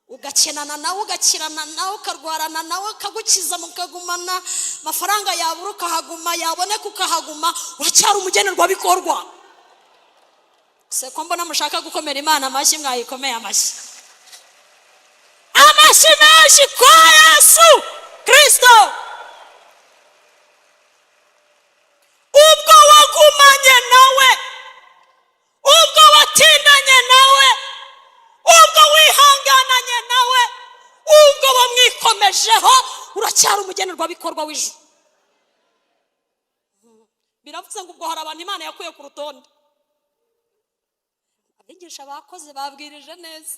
ugakenana nawe, ugakirana nawe, ukarwarana nawe, kagukiza mukagumana, amafaranga yabura ukahaguma, yaboneka ukahaguma, uracyari umugenerwabikorwa. Se ko mbona mushaka gukomera Imana amashyi, mwayikomeye amashyi. Amashyi menshi kwa Yesu Kristo. Ubwo wagumanye nawe, ubwo watindanye nawe, ubwo wihangananye nawe, ubwo wamwikomejeho, uracyari umugenerwabikorwa w'ijuru. Biravuze ngo ubwo hari abantu Imana yakuye ku rutonde. Abigisha bakoze babwirije neza,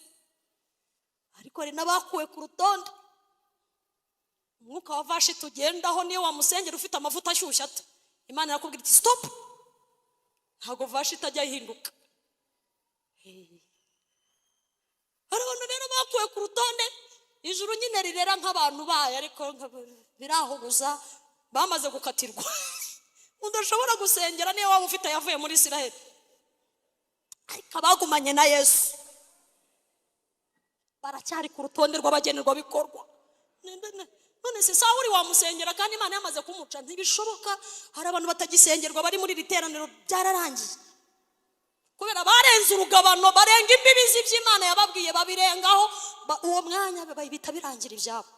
ariko hari n'abakuwe ku rutonde. Umwuka wa vashi tugendaho niyo wamusengera ufite amavuta ashyushye ata, Imana irakubwira iti stop, ntabwo vashi itajya ihinduka. Hari abantu rero bakuwe ku rutonde, ijuru nyine rirera nk'abantu bayo, ariko birahuguza, bamaze gukatirwa. Udashobora gusengera niyo waba ufite yavuye muri Isiraheli, ariko abagumanye na Yesu baracyari ku rutonde rw'abagenerwabikorwa. None se Sawuli wamusengera kandi Imana yamaze kumuca? Ntibishoboka. Hari abantu batagisengerwa bari muri riteraniro, byararangiye kubera barenze urugabano, barenga imbibizi by'Imana yababwiye, babirengaho, uwo mwanya bita birangira ibyabo.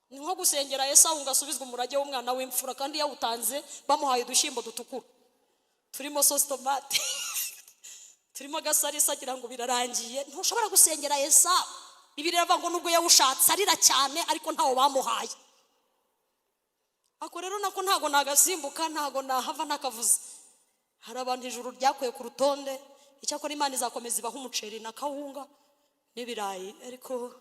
Ni nko gusengera Esawu ngo asubizwe umurage w'umwana w'imfura, kandi yawutanze bamuhaye udushyimbo dutukura turimo sosi tomate turimo gasarisa, agira ngo birarangiye. Ntushobora gusengera Esawu. Bibiliya iravuga ngo nubwo yawushatse arira cyane, ariko ntawo bamuhaye. Ako rero nako ntago nagasimbuka, ntago nahava nakavuze. Hari abantu ijuru ryakuye ku rutonde, icyakora Imana izakomeza ibaha umuceri na kawunga n'ibirayi, ariko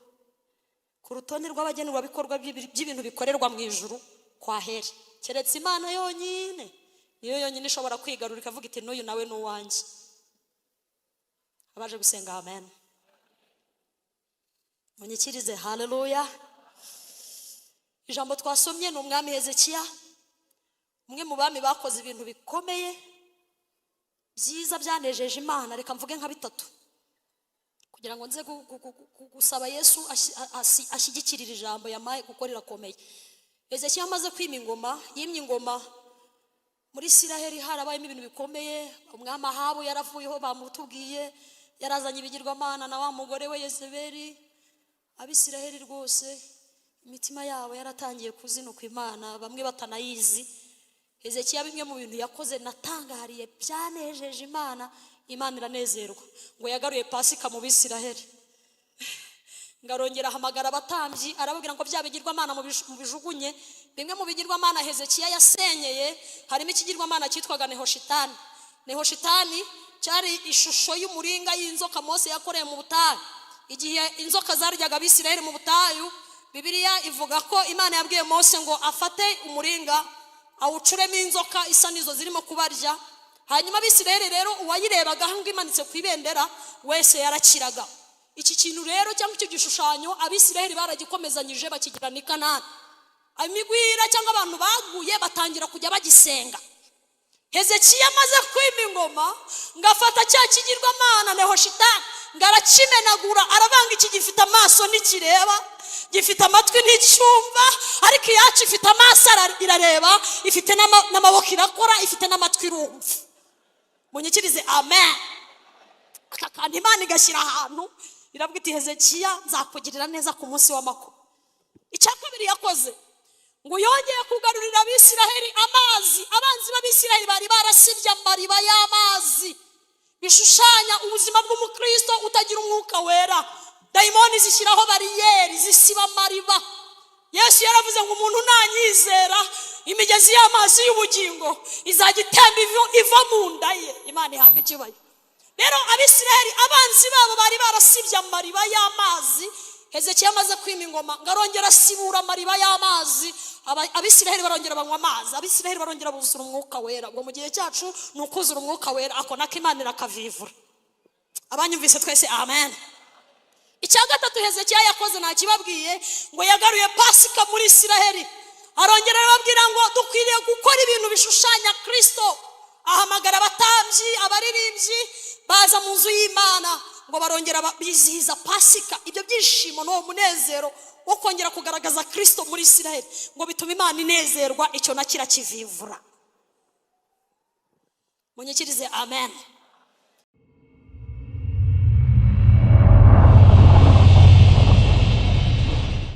ku rutonde rw'abagenerwabikorwa by'ibintu bikorerwa mu ijuru kwa Heri, keretse Imana yonyine, niyo yonyine ishobora kwigarura ikavuga iti n'uyu nawe ni uwanjye. Abaje gusenga amen munyikirize haleluya. Ijambo twasomye ni umwami Hezekiya, umwe mu bami bakoze ibintu bikomeye byiza byanejeje Imana. Reka mvuge nka bitatu kugira ngo nze gusaba Yesu ashyigikirira ijambo yamaye kuko rirakomeye. Hezekiya amaze kwima ingoma, yimye ingoma muri Isiraheli, harabayemo ibintu bikomeye. Umwami Ahabu yaravuyeho, bamutubwiye, yarazanye ibigirwamana na wa mugore we Yezebeli. Abisiraheli rwose imitima yabo yaratangiye kuzinuka Imana, bamwe batanayizi. Hezekiya bimwe mu bintu yakoze natangariye byanejeje Imana, Imana iranezerwa, ngo yagaruye Pasika mu Bisiraheli. Ngarongera ahamagara abatambyi, arababwira ngo bya bigirwamana mu bijugunye. Bimwe mu bigirwamana Hezekiya yasenyeye, harimo ikigirwamana cyitwaga Nehoshitani. Nehoshitani cyari ishusho y'umuringa y'inzoka Mose yakoreye mu butayu. Igihe inzoka zaryaga Abisiraheli mu butayu, Bibiliya ivuga ko Imana yabwiye Mose ngo afate umuringa awucuremo inzoka isa nizo zirimo kubarya. Hanyuma Abisiraheli rero uwayirebaga ngo imanitse ku ibendera wese yarakiraga. Iki kintu rero cyangwa icyo gishushanyo Abisiraheli baragikomezanyije bakigirana i Kanani. Imigwira cyangwa abantu baguye batangira kujya bagisenga. Hezekiya amaze kwima ingoma, ngafata cya kigirwamana Nehoshitani, ngarakimenagura, arabanga iki gifite amaso ntikireba, gifite amatwi nticyumva, ariko iyacu ifite amaso irareba, ifite n'amaboko irakora, ifite n'amatwi irumva. Munyikirize amen. Kandi Imana igashyira ahantu iravuga iti Hezekiya nzakugirira neza ku munsi w'amakuba. Icya kabiri yakoze, ngo yongeye kugarurira Abisiraheli amazi. Abanzi b'Abisiraheli bari barasibye amariba y'amazi, bishushanya ubuzima bw'umukristo utagira umwuka wera. Dayimoni zishyiraho bariyeri, zisiba amariba. Yesu yaravuze ngo umuntu nanyizera, imigezi y'amazi y'ubugingo izajya itemba iva mu nda ye. Imana ihabwe icyubahiro. Rero Abisiraheli abanzi babo bari barasibye amariba y'amazi. Hezekiya amaze kwima ingoma, ngarongera asibura amariba y'amazi. Abisiraheli barongera banywa amazi, Abisiraheli barongera buzura umwuka wera. Ngo mu gihe cyacu ni ukuzura umwuka wera, ako nako Imana irakavivura. Abanyumvise twese amen. Icya gatatu Hezekiya yakoze ntakibabwiye, ngo yagaruye Pasika muri Isiraheli. Arongera arababwira ngo dukwiriye gukora ibintu bishushanya Kristo. Ahamagara abatambyi, abaririmbyi baza mu nzu y'Imana, ngo barongera bizihiza Pasika. Ibyo byishimo n'uwo munezero wo kongera kugaragaza Kristo muri Isiraheli ngo bituma Imana inezerwa, icyo na kirakivivura. Munyikirize amen.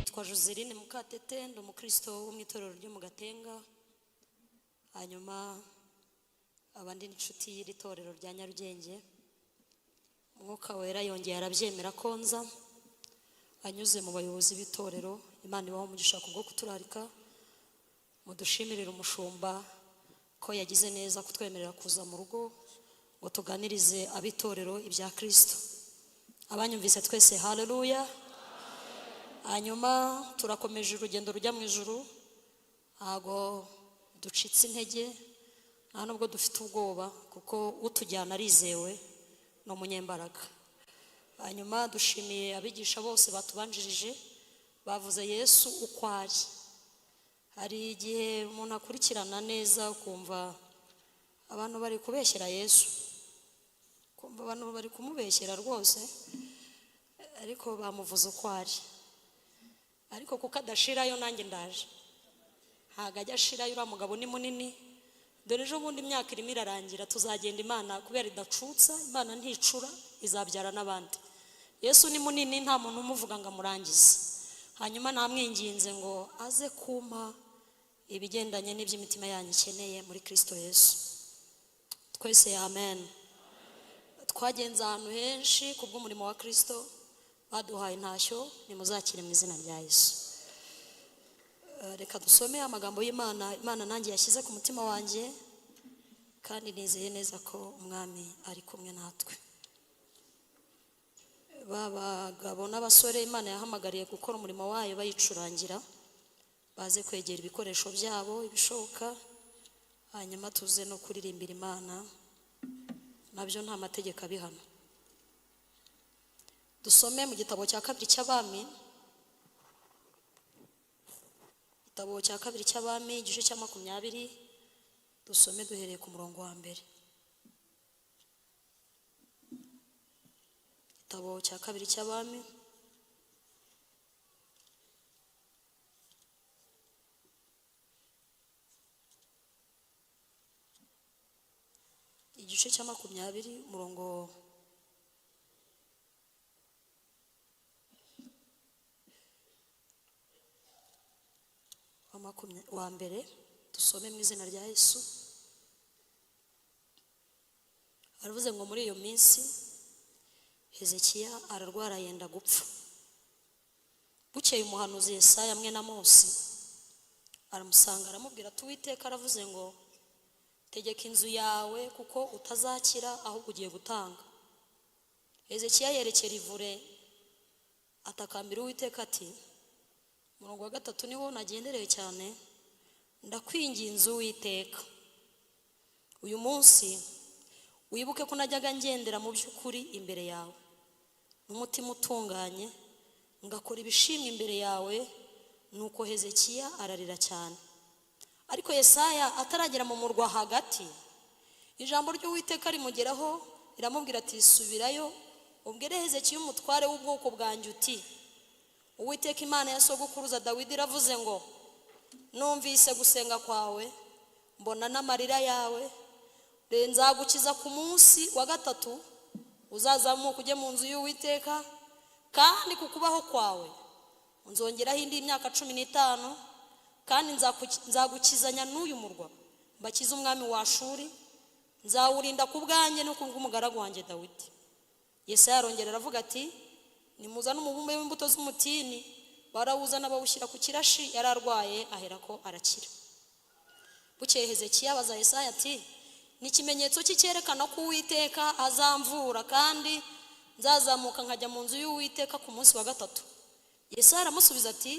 Twa Joseline Mukatete, ndi umukristo wo mu itorero ryo mu Gatenga, hanyuma abandi n'inshuti y'iri torero rya Nyarugenge. Umwuka wera yongeye arabyemera ko nza anyuze mu bayobozi b'itorero. Imana ibaho umugisha kubwo kuturarika, mudushimirire umushumba ko yagize neza kutwemerera kuza mu rugo ngo tuganirize abitorero ibya Kristo. Abanyumvise twese haleluya. Hanyuma turakomeje urugendo rujya mu ijuru, ntago ducitse intege, nta nubwo dufite ubwoba, kuko utujyana arizewe no munyembaraga. Hanyuma dushimiye abigisha bose batubanjirije, bavuze Yesu uko ari. Hari igihe umuntu akurikirana neza ukumva abantu bari kubeshyera Yesu, kumva abantu bari kumubeshyera rwose, ariko bamuvuze uko ari. Ariko kuko adashirayo nanjye ndaje, ntago ajya ashirayo. Uriya mugabo ni munini, dore ejo bundi imyaka irimo irarangira, tuzagenda Imana kubera idacutsa, Imana nticura, izabyara n'abandi. Yesu ni munini, nta muntu umuvuga ngo amurangize. Hanyuma namwinginze ngo aze kumpa ibigendanye n'iby'imitima yanyu ikeneye muri Kristo Yesu. Twese amen. Twagenze ahantu henshi kubw'umurimo wa Kristo, baduhaye intashyo, nimuzakire mu izina rya Yesu. Reka dusome amagambo y'Imana. Imana nanjye yashyize ku mutima wanjye, kandi nizeye neza ko umwami ari kumwe natwe. Babagabo n'abasore Imana yahamagariye gukora umurimo wayo bayicurangira, baze kwegera ibikoresho byabo ibishoboka, hanyuma tuze no kuririmbira Imana, nabyo nta mategeko abihana. Dusome mu gitabo cya kabiri cy'Abami, igitabo cya kabiri cy'Abami igice cya 20, dusome duhereye ku murongo wa mbere. Igitabo cya kabiri cy'Abami igice cya 20 umurongo wa mbere. Dusome mu izina rya Yesu. Aravuze ngo muri iyo minsi Hezekiya ararwara yenda gupfa. Bukeye umuhanuzi Yesaya mwene Amosi aramusanga, aramubwira ati Uwiteka aravuze ngo tegeka inzu yawe kuko utazakira ahubwo ugiye gutanga. Hezekiya yerekera ivure atakambira Uwiteka ati, murongo wa 3 niho nagendereye cyane, ndakwinginze Uwiteka, uyu munsi wibuke ko najyaga ngendera mu by'ukuri imbere yawe n'umutima utunganye, ngakora ibishimwe imbere yawe. Nuko Hezekiya ararira cyane. Ariko Yesaya ataragera mu murwa hagati, ijambo ry'Uwiteka rimugeraho, riramubwira ati subirayo ubwire Hezekiya umutware w'ubwoko bwanjye uti, Uwiteka Imana ya sogokuruza Dawidi iravuze ngo, numvise gusenga kwawe, mbona n'amarira yawe, nzagukiza ku munsi wa 3, uzazamuka ujye mu nzu y'Uwiteka, kandi kukubaho kwawe nzongeraho indi myaka 15, kandi nzagukizanya n'uyu murwa, mbakiza umwami wa Ashuri, nzawurinda ku bwanjye no ku bw'umugaragu wanjye Dawidi. Yesaya arongera aravuga ati, nimuzana umubumbe w'imbuto z'umutini, barawuzana bawushyira ku kirashi, yararwaye aherako arakira. Bukeye Hezekiya abaza Yesaya ati, ni ikimenyetso cyerekana ko Uwiteka azamvura kandi nzazamuka nkajya mu nzu y'Uwiteka ku munsi wa 3? Yesaya aramusubiza ati,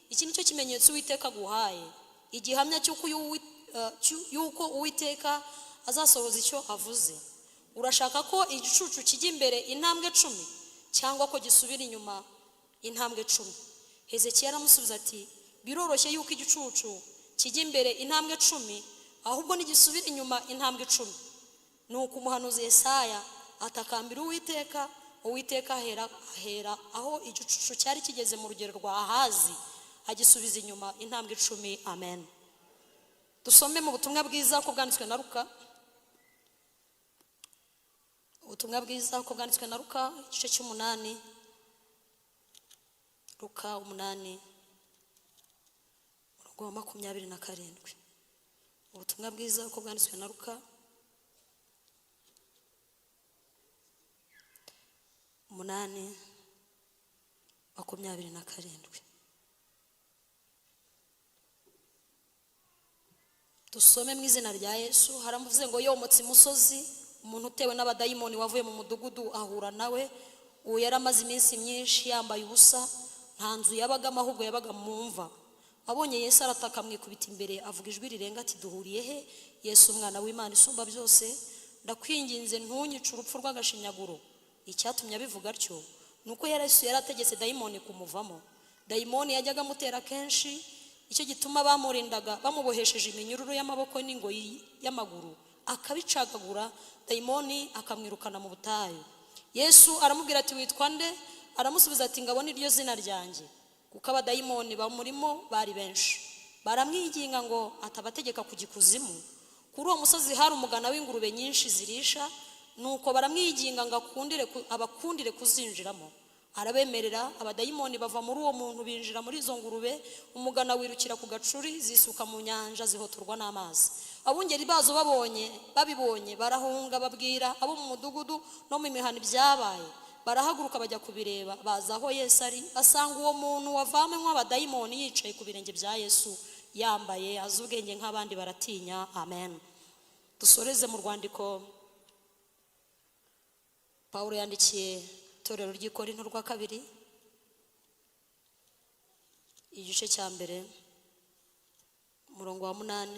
iki nicyo kimenyetso Uwiteka guhaye, igihamya cy'uko Uwiteka azasohoza icyo avuze. Urashaka ko igicucu kijya imbere intambwe 10 cyangwa ko gisubira inyuma intambwe 10? Hezekiya aramusubiza ati, biroroshye yuko igicucu kijya imbere intambwe 10, ahubwo nigisubira inyuma intambwe 10. Nuko umuhanuzi Yesaya atakambira Uwiteka Uwiteka ahera aho igicucu cyari kigeze mu rugero rwa Ahazi agisubiza inyuma intambwe 10. Amen. Dusome mu butumwa bwiza uko bwanditswe na Luka. Ubutumwa bwiza uko bwanditswe na Luka igice cy'8. Luka 8 umurongo wa 27. Ubutumwa bwiza uko bwanditswe na Luka 8:27. Dusome mu izina rya Yesu. Haramuvuze ngo yomotse imusozi umuntu utewe n'abadayimoni wavuye mu mudugudu ahura nawe. Uwo yaramaze iminsi myinshi yambaye ubusa, nta nzu yabagamo ahubwo yabaga mu mva. Abonye Yesu arataka amwikubita imbere avuga ijwi rirenga ati duhuriye he Yesu umwana w'Imana isumba byose, ndakwinginze ntunyice urupfu rw'agashinyaguro. Icyatumye abivuga atyo nuko Yesu yarategetse dayimoni kumuvamo. Dayimoni yajyaga amutera kenshi, icyo gituma bamurindaga bamubohesheje iminyururu y'amaboko n'ingoyi y'amaguru akabicagagura, dayimoni akamwirukana mu butayu. Yesu aramubwira ati witwa nde? Aramusubiza ati ngabo niryo zina ryanjye, kuko abadayimoni bamurimo bari benshi. Baramwinginga ngo atabategeka kujya ikuzimu. Kuri uwo musozi hari umugana w'ingurube nyinshi zirisha, nuko baramwinginga ngo abakundire kuzinjiramo. Arabemerera, abadayimoni bava muri uwo muntu binjira muri izo ngurube. Umugana wirukira ku gacuri, zisuka mu nyanja zihotorwa n'amazi. Abungeri bazo babibonye barahunga babwira abo mu mudugudu no mu mihana ibyabaye. Barahaguruka bajya kubireba, baza aho Yesu ari, basanga uwo muntu wavanywe abadayimoni yicaye ku birenge bya Yesu, yambaye azi ubwenge nk'abandi, baratinya. Amen. Dusoreze mu rwandiko Pawulo yandikiye itorero ry'i Korinto rwa 2 igice cya mbere umurongo wa 8.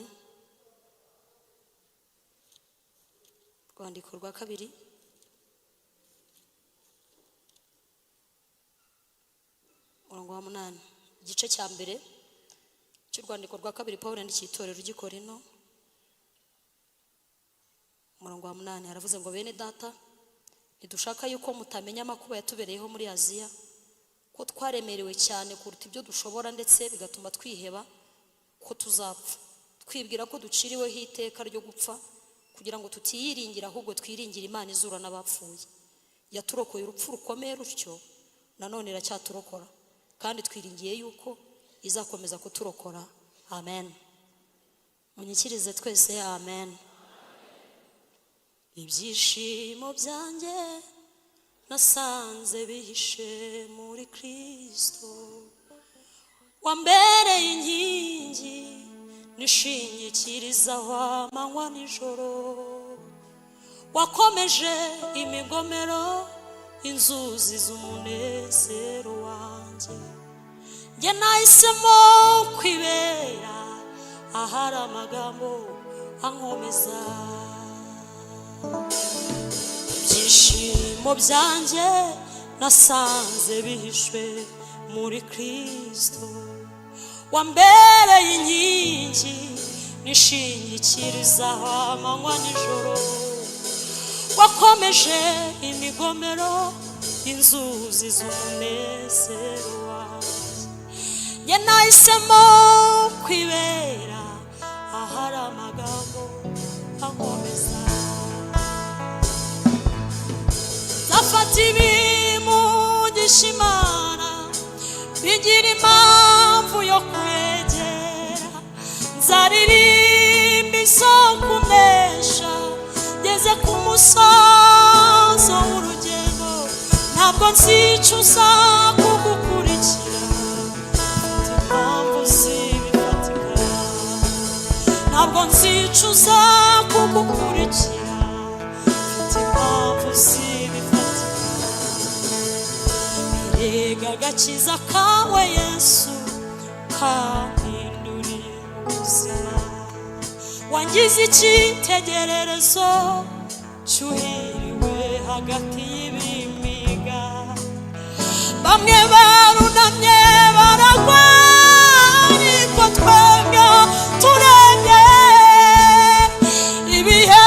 Rwandiko rwa 2 umurongo wa 8, igice cya mbere cy'urwandiko rwa 2 Pawulo yandikiye itorero ry'i Korinto umurongo wa 8. Aravuze ngo bene data, ntidushaka yuko mutamenya amakuba yatubereyeho muri Aziya, ko twaremerewe cyane kuruta ibyo dushobora, ndetse bigatuma twiheba ko tuzapfa, twibwira ko duciriweho iteka ryo gupfa, kugira ngo tutiyiringira ahubwo twiringire Imana izura n'abapfuye. Yaturokoye urupfu rukomeye rutyo, nanone iracyaturokora, kandi twiringiye yuko izakomeza kuturokora. Amen. Munyikirize twese amen. Ibyishimo byanjye nasanze bihishe muri Kristo, wambereye inkingi nishingikirizaho amanywa nijoro, wakomeje imigomero inzuzi z'umunezero wanjye. Njye nahisemo kwibera ahari amagambo ankomeza. Ibyishimo byanjye nasanze bihishwe muri Kristo, wambereye inkingi nishingikirizaho amanywa nijoro, wakomeje imigomero inzuzi z'umunezero wanjye. Njye nahisemo kwibera ahari amagambo ankomeza. Zafata ibimugisha Imana bigira impamvu yo kwegera, nzaririmba isoko unesha ngeze ku musozo w'urugendo. Ntabwo nzicuza kugukurikira, mfite impamvu zibifatika. Ntabwo nzicuza kugukurikira, mfite impamvu zibifatika. Erega agakiza kawe Yesu kampinduriye ubuzima, wangize icyitegererezo cyuhiriwe hagati y'ibimiga. Bamwe barunamye baragwa, ariko twebwe turemye. Ibihe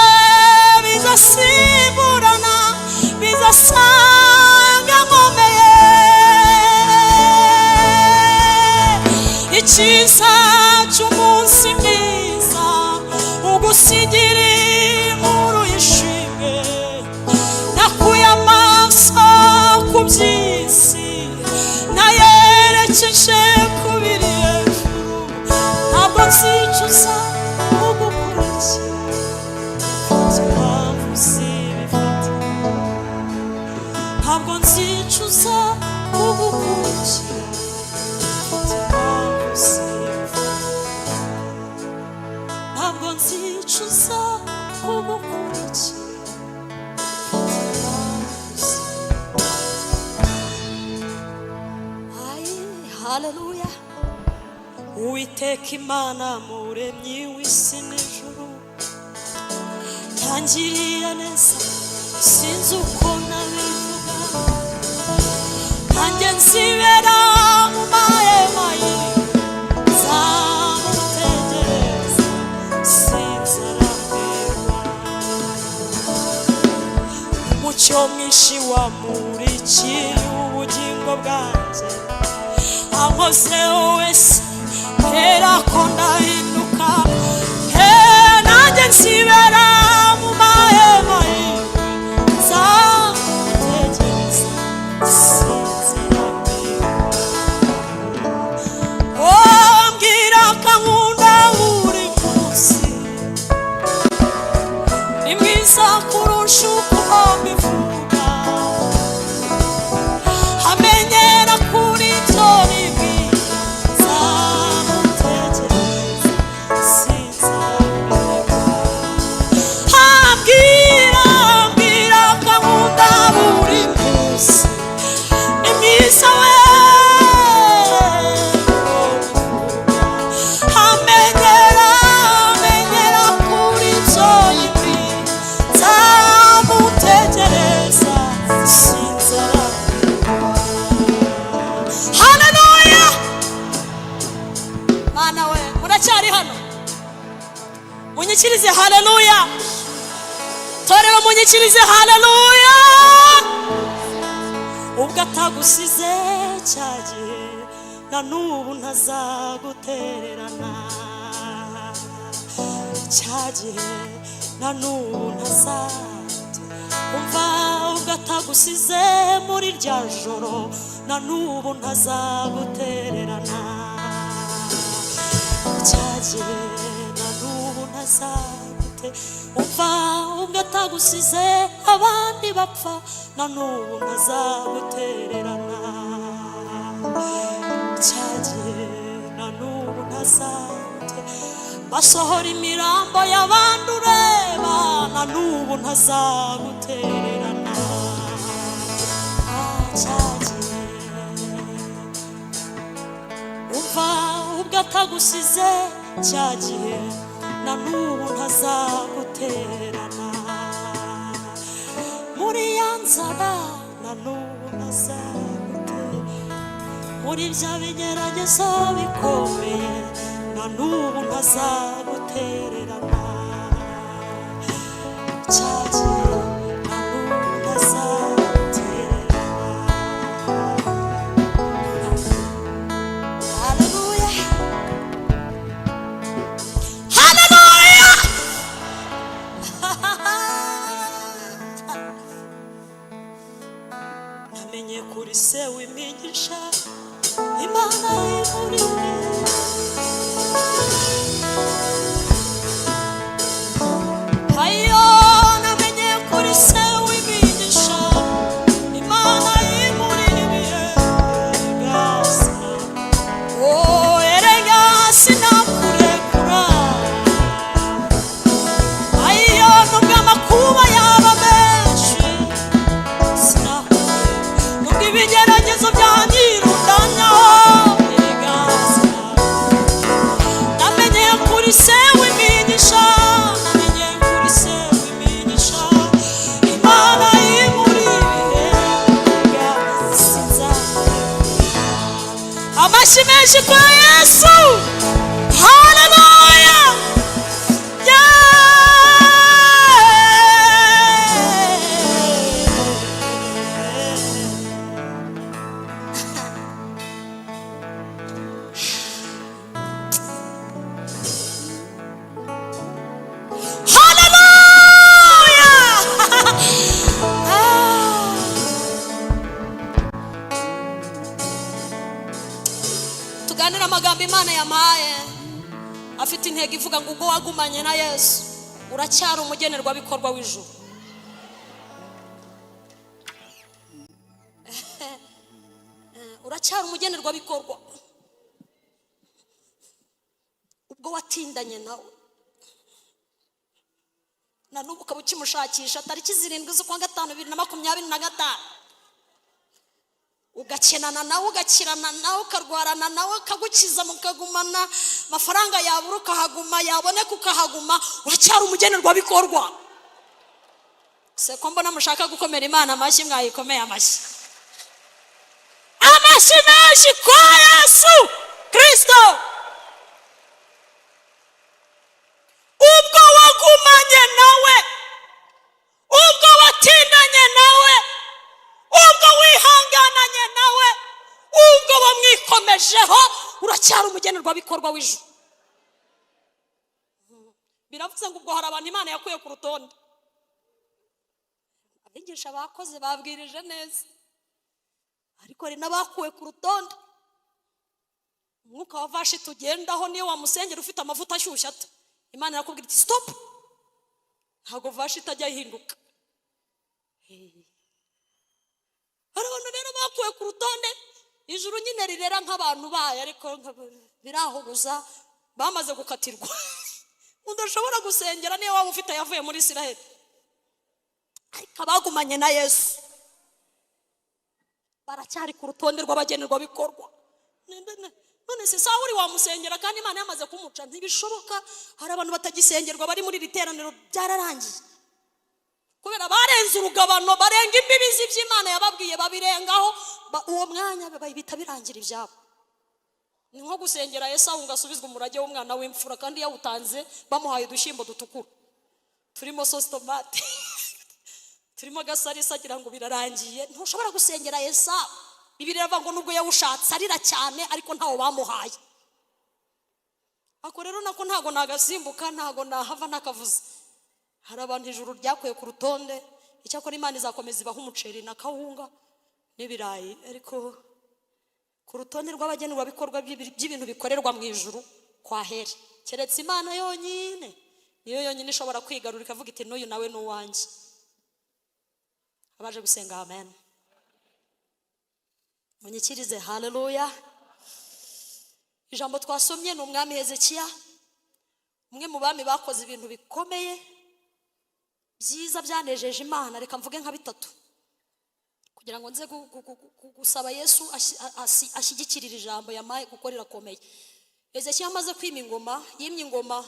bizasimburana bizasa cyiza cy'umunsi mwiza ugusigira inkuru y'ishimwe nakuye amaso ku by'isi nayerekeje ku biri hejuru ntabwo nzicuza kugukurikira ntabwo nzicuza kugukurikira ntabwo nzicuza kugukurikira. Haleluya. Uwiteka Imana muremyi w'isi n'ijuru yangiriye neza sinzi uko nabivuga nanjye nzibera mu mahema ye nzamutegereza sinzarambirwa umucyo mwinshi wamurikiye ubugingo bwanjye ankozeho wese hera ko ndahinduka nanjye nzibera mu mahema ye nzamutegereza sinzarambirwa mbwira kankunda buri munsi ni mwiza kurusha uko mbivuga amenyera kuri ibyo bibwira nzamutegereza sinzarambirwa mbwira kankunda buri munsi ni mwiza we amenyera kuri ibyo yibwira nzamutegereza sinzarambirwa. Haleluya. Mana we muracyari hano munyikirize haleluya torero munyikirize haleluya ubwo atagusize cya gihe na n'ubu ntazagutererana cya gihe na n'ubu ntazumva ubwo atagusize muri rya joro na n'ubu ntazagutererana cya gihe na n'ubu umva ubwo atagusize abandi bapfa na n'ubu ntazagutererana cya gihe na n'ubu basohora imirambo y'abandi ureba na n'ubu ntazagutererana cya gihe umva ubwo atagusize cya gihe na n'ubu ntazagutererana muri ya nzara na n'ubu ntazagutererana muri bya bigeragezo bikomeye na n'ubu ntazagutererana cya gihe na n'ubu ntazagutererana. Haleluya. Haleluya. Namenye kuri se w'imigisha Imana y'umurire hayo namenye kuri se w'imigisha Imana y'umurire gasa erega sinakurekura hayo nubwo amakuba yaba menshi nubwo ibigeragezo byanyirundanyaho namenye kuri se w'imigisha namenye kuri se w'imigisha Imana y'umurire amashyi menshi kwa Yesu. Haleluya. tuganira amagambo Imana yampaye afite intego ivuga ngo ubwo wagumanye na Yesu uracyari umugenerwa bikorwa w'ijuru. Uracyari umugenerwa bikorwa ubwo watindanye nawe na n'ubu ukaba ukimushakisha tariki 7 z'ukwa gatanu 2025 ugakenana nawe ugakirana nawe ukarwarana nawe akagukiza mukagumana amafaranga yabura ukahaguma yaboneka ukahaguma uracyari umugenerwa bikorwa. Se ko mbona mushaka gukomera Imana amashyi mwayikomeye amashyi menshi kwa Yesu Kristo. Ubwo wagumanye nawe, ubwo watindanye nawe, ubwo wihangananye nawe, ubwo wamwikomejeho uracyari umugenerwa bikorwa w'ijuru. Biravuze ngo ubwo hari abantu Imana yakuye ku rutonde. Abigisha bakoze babwirije neza, ariko hari n'abakuwe ku rutonde. Umwuka wa vashi tugendaho niyo wamusengera ufite amavuta ashyushye ata Imana yakubwira iti stop, ntago vashi itajya ihinduka. Hari abantu rero bakuwe ku rutonde, ijuru nyine rirera nk'abantu bayo, ariko birahuguza bamaze gukatirwa. Udashobora gusengera niyo waba ufite yavuye muri Isiraheli, ariko abagumanye na Yesu baracyari ku rutonde rw'abagenerwa bikorwa. None se Sawuli wamusengera kandi Imana yamaze kumuca? Ntibishoboka. Hari abantu batagisengerwa bari muri riteraniro byararangiye kubera barenze urugabano, barenga imbibizi by'Imana yababwiye, babirengaho uwo mwanya bita birangira ibyabo. Ni nko gusengera Esawu ngasubizwa umurage w'umwana w'imfura kandi yawutanze bamuhaye udushyimbo dutukura turimo sauce tomate turimo gasarisa agira ngo birarangiye. Ntushobora gusengera Esawu. Bibiliya ivuga ngo nubwo yawushatse arira cyane ariko ntawo bamuhaye. Ako rero nako ntago nagasimbuka, ntago nahava nakavuze. Hari abantu ijuru ryakuye ku rutonde, icyakora Imana izakomeza ibaha umuceri na kawunga n'ibirayi, ariko ku rutonde rw'abagenerwa bikorwa by'ibintu bikorerwa mu ijuru kwa heri keretse Imana yonyine, niyo yonyine ishobora kwigarura ikavuga iti n'uyu nawe n'uwanjye. Abaje gusenga amen munyikirize haleluya. Ijambo twasomye ni umwami Hezekiya, umwe mu bami bakoze ibintu bikomeye byiza byanejeje Imana. Reka mvuge nka bitatu kugira ngo nze gusaba Yesu ashyigikirira ijambo yamaye kuko rirakomeye. Hezekiya amaze kwima ingoma, yimye ingoma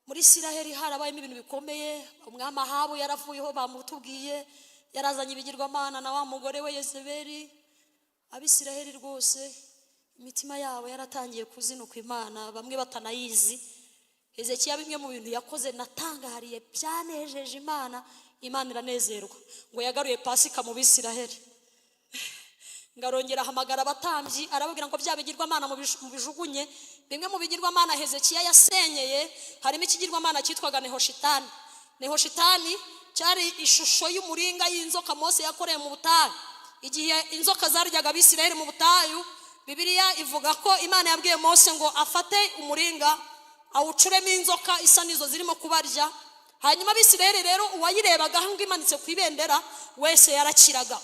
muri Isiraheli harabayemo ibintu bikomeye. Umwami Ahabu yaravuyeho bamutubwiye, yarazanye ibigirwamana na wa mugore we Yezebeli. Abisiraheli rwose imitima yabo yaratangiye kuzinuka Imana, bamwe batanayizi. Hezekiya bimwe mu bintu yakoze natangariye byanejeje Imana, Imana iranezerwa. Ngo yagaruye Pasika mu Bisiraheli, ngarongera hamagara abatambyi arababwira ngo bya bigirwamana mu bijugunye. Bimwe mu bigirwamana Hezekiya yasenyeye harimo ikigirwamana cyitwaga Nehoshitani. Nehoshitani cyari ishusho y'umuringa y'inzoka Mose yakoreye mu butayu. Igihe inzoka zaryaga Abisiraheli mu butayu, Bibiliya ivuga ko Imana yabwiye Mose ngo afate umuringa awucuremo inzoka isa nizo zirimo kubarya. Hanyuma Abisiraheli rero uwayirebaga ngo imanitse ku ibendera wese yarakiraga.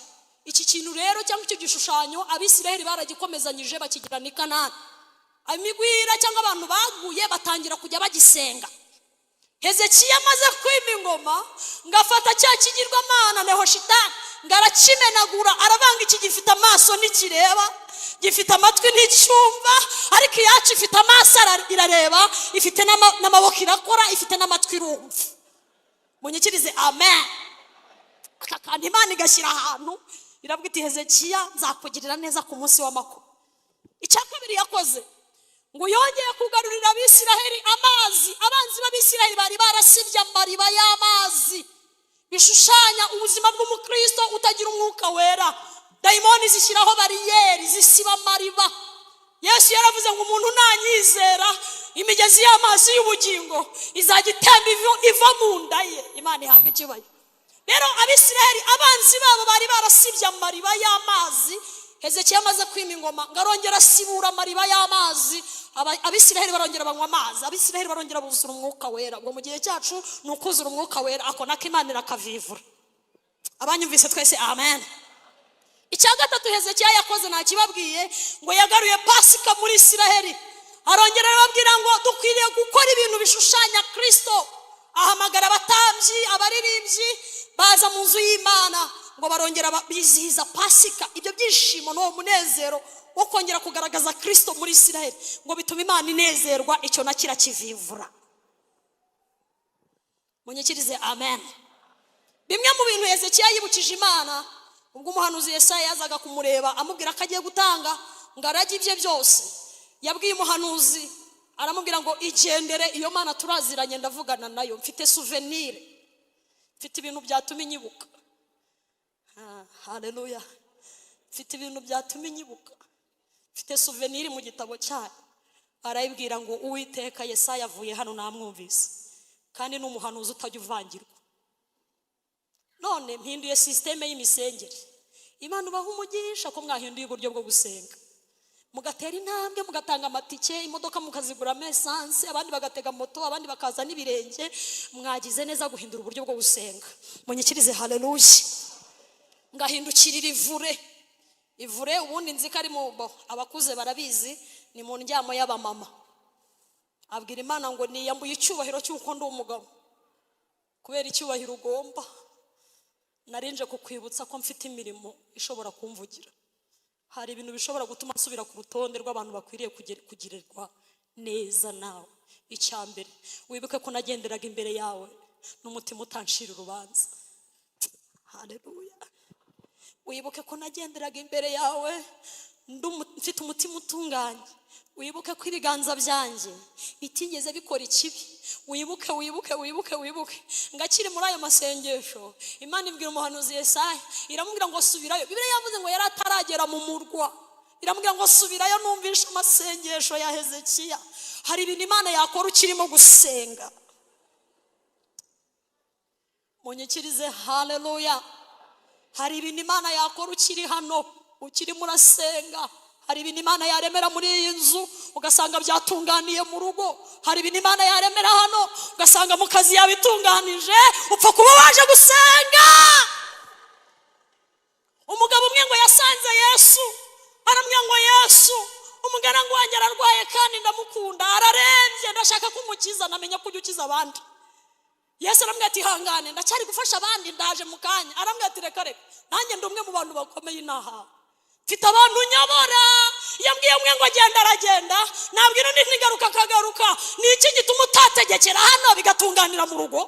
Iki kintu rero cyangwa icyo gishushanyo Abisiraheli baragikomezanyije bakigira ni Kanani. Amigwira cyangwa abantu baguye batangira kujya bagisenga. Hezekiya amaze kwima ingoma ngafata cya kigirwamana Nehoshitani ngarakimenagura, aravanga iki gifite amaso ntikireba, gifite amatwi nticyumva, ariko yacu ifite amaso irareba, ifite n'amaboko irakora, ifite n'amatwi irumva. Munyikirize amen. Aka kandi Imana igashyira ahantu iravuga iti Hezekiya nzakugirira neza ku munsi w'amakuru. Icya kabiri yakoze ngo yongeye kugarurira Abisiraheli amazi. Abanzi b'Abisiraheli bari barasibye amariba y'amazi bishushanya ubuzima bw'umukristo utagira umwuka wera. Dayimoni zishyiraho bariyeri zisiba amariba. Yesu yaravuze ngo umuntu nanyizera imigezi y'amazi y'ubugingo izajya itemba iva mu nda ye. Imana ihabwe icyubahiro. Rero Abisiraheli abanzi babo bari barasibye amariba y'amazi. Hezekiya amaze kwima ingoma ngarongera sibura amariba y'amazi, abisiraheli barongera banywa amazi, abisiraheli barongera buzura umwuka wera. Ngo mu gihe cyacu ni ukuzura umwuka wera, ako nako Imana irakavivura. Abanyumvise twese amen. Icya gatatu Hezekiya yakoze nta kibabwiye, ngo yagaruye Pasika muri Isiraheli. Arongera arababwira ngo dukwiriye gukora ibintu bishushanya Kristo. Ahamagara abatambyi, abaririmbyi baza mu nzu y'Imana, ngo barongera bizihiza Pasika. Ibyo byishimo no munezero wo kongera kugaragaza Kristo muri Isiraheli, ngo bituma Imana inezerwa, icyo nakira kivivura. Munyikirize amen. Bimwe mu bintu Hezekiya yibukije Imana, ubwo umuhanuzi Yesaya yazaga kumureba amubwira ko agiye gutanga ngo arage ibye byose, yabwiye umuhanuzi aramubwira ngo igendere, iyo Mana turaziranye ndavugana nayo, mfite souvenir, mfite ibintu byatuma inyibuka. Haleluya. Mfite ibintu byatuma inyibuka, mfite souvenir mu gitabo cyayo. Arayibwira ngo Uwiteka Yesaya avuye hano namwumvise, kandi n'umuhanuzi utajya uvangirwa. None mpinduye systeme y'imisengeri. Imana ubaha umugisha ko mwahinduye uburyo bwo gusenga, mugatera intambwe, mugatanga amatike, imodoka mukazigura mesanse, abandi bagatega moto, abandi bakaza n'ibirenge. Mwagize neza guhindura uburyo bwo gusenga. Munyikirize haleluya. Ngahindukirira ivure ubundi nzi ko ari mu abakuze barabizi, ni mu ndyamo y'abamama. Abwira Imana ngo niyambuye icyubahiro cy'uko ndi umugabo, kubera icyubahiro ugomba. Narinje kukwibutsa ko mfite imirimo ishobora kumvugira. Hari ibintu bishobora gutuma nsubira ku rutonde rw'abantu bakwiriye kugirirwa neza nawe. Icyambere, wibuke ko nagenderaga imbere yawe n'umutima utanshira urubanza. Haleluya. Wibuke ko nagenderaga imbere yawe mfite umutima utunganye. Wibuke ko ibiganza byanjye bitigeze bikora ikibi. Wibuke ngakiri muri ayo masengesho, Imana ibwira umuhanuzi Yesaya, iramubwira ngo subirayo. Bibiliya yavuze ngo yari ataragera mu murwa, iramubwira ngo subirayo numvisha amasengesho ya Hezekiya. Hari ibintu Imana yakora ukirimo gusenga. Munyikirize haleluya. Hari ibintu Imana yakora ukiri hano, ukirimo urasenga. Hari ibintu Imana yaremera muri iyi nzu ugasanga byatunganiye mu rugo. Hari ibintu Imana yaremera hano ugasanga mu kazi yabitunganije, upfa kuba waje gusenga. Umugabo umwe ngo yasanze Yesu, aramubwira ngo Yesu, umugaragu wanjye ararwaye kandi ndamukunda, ararembye, ndashaka kumukiza, namenye ko ujya ukiza abandi. Yesu aramubwira ati hangane, ndacyari gufasha abandi, ndaje mu kanya. Aramubwira ati reka nanjye ndi umwe mu bantu bakomeye inaha, mfite abantu nyabora. Yambwiye umwe ngo agenda aragenda, nabwira undi ntigaruka akagaruka. Ni iki gituma utategekera hano bigatunganira mu rugo?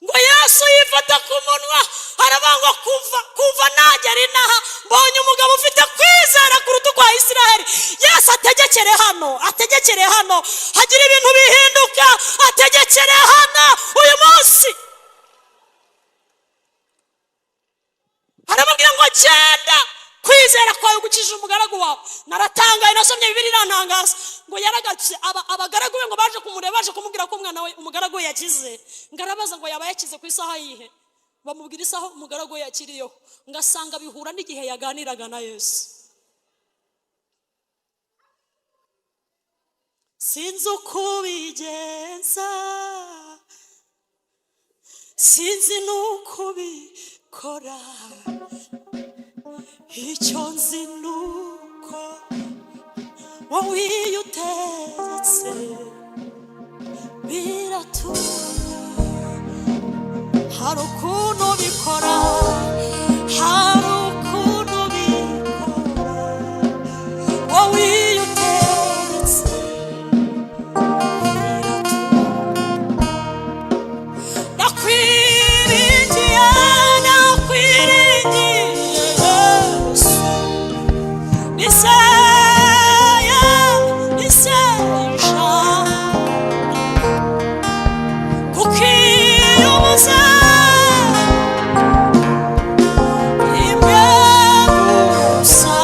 Ngo Yesu yifata ku munwa, arabangwa kuva nagera inaha mbonye umugabo ufite kwizera kuruta kwa Isiraheli. Yesu ategekere hano, hagira ibintu bihinduka, ategekere hano uyu munsi. Aramubwira ngo genda, kwizera kwawe gukije umugaragu wawe. Naratangaye, nasomye Bibiliya irantangaza ngo yaragatse abagaragu be ngo baje kumureba, baje kumubwira ko umwana we umugaragu we yakize. Ngarabaza ngo yaba yakize ku isaha yihe, bamubwira isaha umugaragu we yakiriyeho. Ngasanga bihura n'igihe yaganiraga na Yesu. Sinzi uko bigenza, sinzi nuko bikora, icyo nzi nuko wowe iyo utegetse biratuma. Hari ukuntu bikora, hari ukuntu bikora, wowe iyo utegetse biratuma. Nakwiringiye Yesu, nisesha kuko iyo ubuze imwe gusa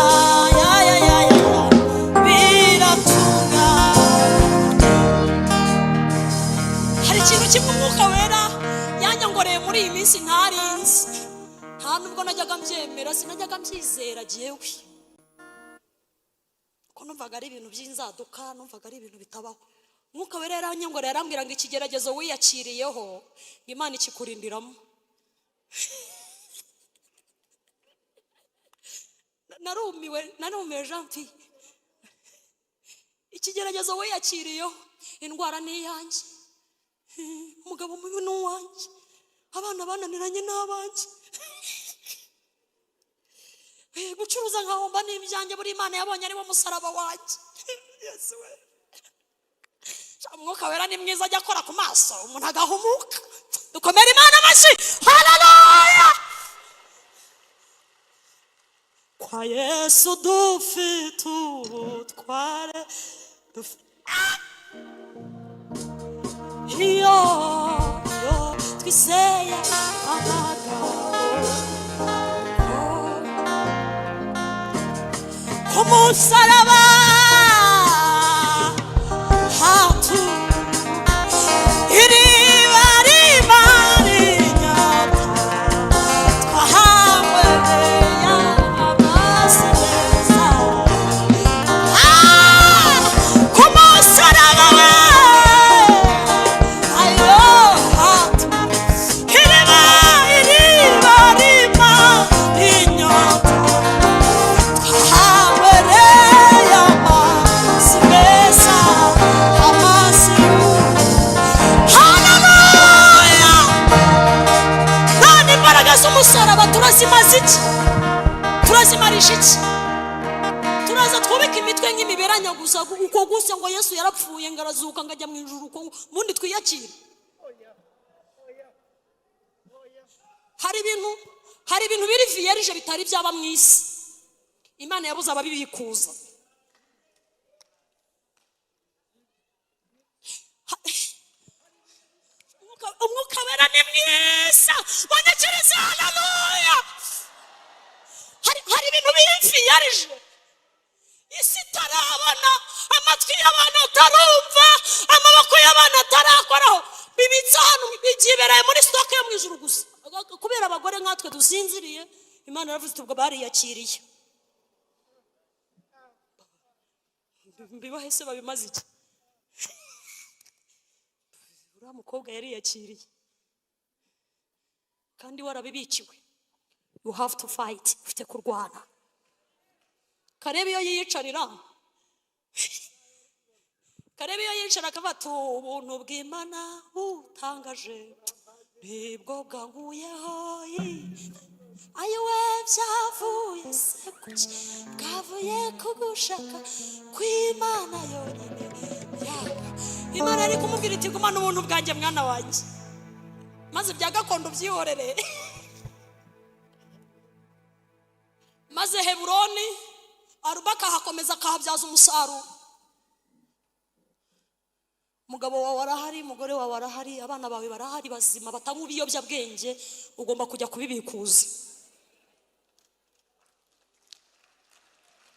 biratunga. Hari ikintu kimwe Umwuka Wera yanyongoreye muri iyi minsi ntarinzi, nta nubwo najyaga mbyemera rega sinajyaga mbyizera jewe ko numvaga ari ibintu by'inzaduka, numvaga ari ibintu bitabaho. Mwuka wera yaranyongora yarambwira ngo ikigeragezo wiyakiriyeho Imana ikikurindiramo. narumiwe Jean Pierre. Ikigeragezo wiyakiriyeho, indwara ni iyanjye, umugabo mubi ni uwanjye, abana bananiranye n'abanjye, gucuruza nkahomba n'ibyanjye, buri Imana yabonye ari wo musaraba wanjye. Yesu we, Umwuka wera ni mwiza, ajya akora ku maso umuntu agahumuka. Dukomere Imana amashyi, haleluya. Kwa Yesu dufite ubutware, iyo twiseye amagambo ku musaraba hatu iriba rinyota twahawe amazi meza ku musaraba ayo hatu iriba rinyota twahawe amazi meza, amazi. Haleluya. None imbaraga z'umusaraba turazimaze iki? Turazimarisha iki? Turaza twubika imitwe nk'imiberanya gusa uko gusa ngo Yesu yarapfuye ngo arazuka ngo ajya mu ijuru uko ubundi twiyakire. Hari ibintu biri vierge bitari byaba mu isi. Imana yabuze ababibikuza. Umwuka wera ni mwiza, wanyakiriza, haleluya. Hari ibintu biri vierge isi itarabona, amatwi y'abantu atarumva, amaboko y'abantu atarakoraho, bibitse hano byibereye muri stoke yo mu ijuru gusa. Kubera abagore nkatwe dusinziriye, Imana yaravuze ubwo bariyakiriye. Mbibahe se babimaze iki? Uriya mukobwa yariyakiriye kandi warabibikiwe. You have to fight, ufite kurwana. Karebe iyo yiyicarira, karebe iyo yiyicara akabata ubuntu bw'Imana butangaje nibwo bwankuyeho. Ayiwe byavuye se kuki bwavuye kugushaka kw'Imana yonyine yaga. Imana ari kumubwira iti gumana ubuntu bwanjye mwana wanjye, maze bya gakondo byihorere. Maze Heburoni Arubaka hakomeza kahabyaza umusaruro. Umugabo wawe arahari, umugore wawe arahari, abana bawe barahari bazima batanywa ibiyobyabwenge, ugomba kujya kubibikuza.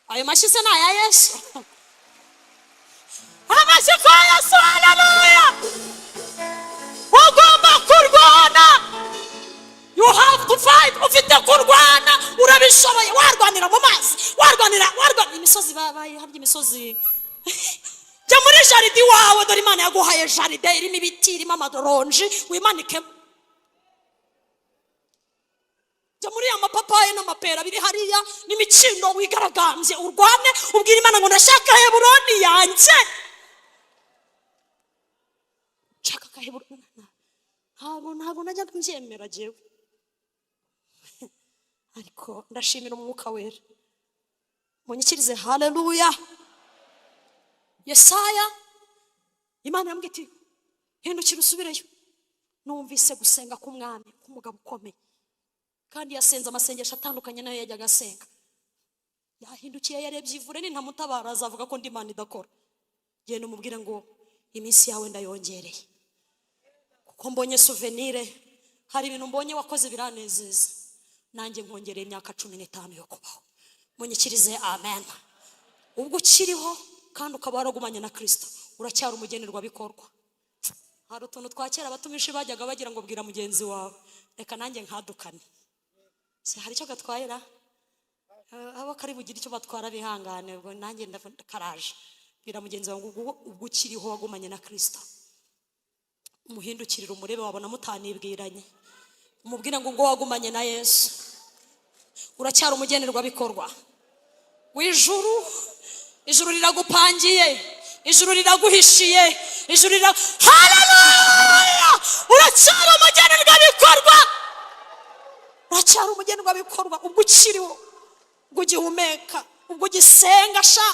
Ayo mashyi se ni aya Yesu? Amashyi kwa Yesu, haleluya. Ugomba kurwana. You have to fight. Ufite kurwana, urabishoboye. Warwanira mu mazi, warwanira imisozi, babaye harya imisozi. Jya muri jaride wawe, dore Imana yaguhaye jaride irimo ibiti, irimo amadoronji, wimanike. Jya muri amapapayi n'amapera biri hariya n'imikindo, wigaragambye urwane, ubwira Imana ngo ndashaka Heburoni yanjye. Shaka ka Heburoni. Ntabwo najyaga mbyemera jewe, ariko ndashimira umwuka wera. Munyikirize, haleluya. Yesaya, Imana yambwiye iti hindukira usubireyo. Numvise gusenga k'umwami, k'umugabo ukomeye, kandi yasenze amasengesho atandukanye nayo yajyaga asenga. Yahindukiye yarebye ivure, ni ntamutabara azavuga ko ndi Imana idakora. Genda umubwire ngo iminsi yawe ndayongereye, kuko mbonye souvenir, hari ibintu mbonye wakoze biranezeza, nanjye nkongereye imyaka 15 yo kubaho. Munyikirize, amen. Ubwo ukiriho kandi ukaba waragumanye na Kristo, uracyari umugenerwa bikorwa. Hari utuntu twakera abatumishi bajyaga bagira ngo bwira mugenzi wawe, reka nanjye nkadukane. Se hari icyo gatwayera? aba kari bugira icyo batwara bihangane, ubwo nanjye ndakaraje. Bwira mugenzi wawe ngo ubwo ukiriho wagumanye na Kristo, umuhindukirira umurebe wabona mutanibwiranye, umubwira ngo wagumanye na Yesu, uracyari umugenerwa bikorwa w'ijuru. Ijuru riragupangiye, ijuru riraguhishiye, ijuru haleluya, uracyari umugenerwa bikorwa, uracyari umugenerwa bikorwa. Ubwo ukiriho, ubwo ugihumeka, ubwo ugisenga sha,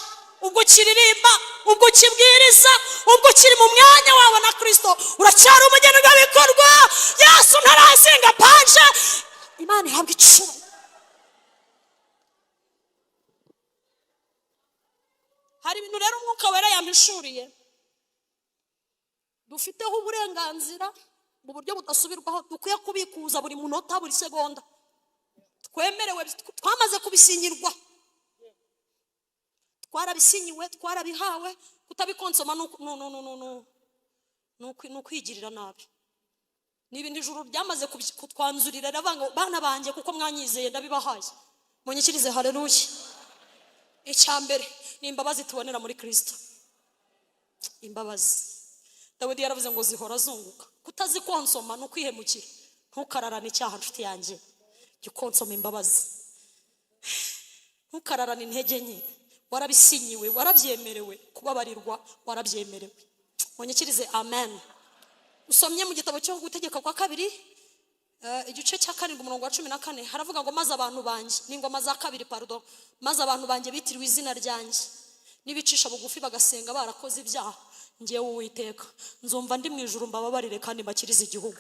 ubwo ukiririmba, ubwo ukibwiriza, ubwo ukiri mu mwanya wawe na Kristo, uracyari umugenerwa bikorwa. Yesu ntarazinga panje, Imana ihabwa iciro. Hari ibintu rero Umwuka Wera yampishuriye dufiteho uburenganzira mu buryo budasubirwaho, dukwiye kubikuza buri munota, buri segonda. Twemerewe, twamaze kubisinyirwa, twarabisinyiwe, twarabihawe. Kutabikonsoma ni ukwigirira nabi. Ni ibintu ijuru ryamaze kutwanzurira, ravanga bana banjye kuko mwanyizeye ndabibahaye, munyikirize. Haleluya. Icyambere ni imbabazi tubonera muri Kristo. Imbabazi, Dawidi yaravuze ngo zihora zunguka. Kutazikonsoma no kwihemukira. Ntukararane icyaha nshuti yanjye, gikonsoma imbabazi. Ntukararane intege nke, warabisinyiwe, warabyemerewe kubabarirwa, warabyemerewe. Munyikirize amen. Usomye mu gitabo cyo Gutegeka kwa 2 igice cya 7 umurongo wa 14 haravuga ngo maze abantu banjye, n'ingoma za 2 pardon, maze abantu banjye bitiriwe izina ryanjye nibicisha bugufi bagasenga barakoze ibyaha, ngiye Uwiteka nzumva ndi mu ijuru mbababarire kandi mbakirize igihugu.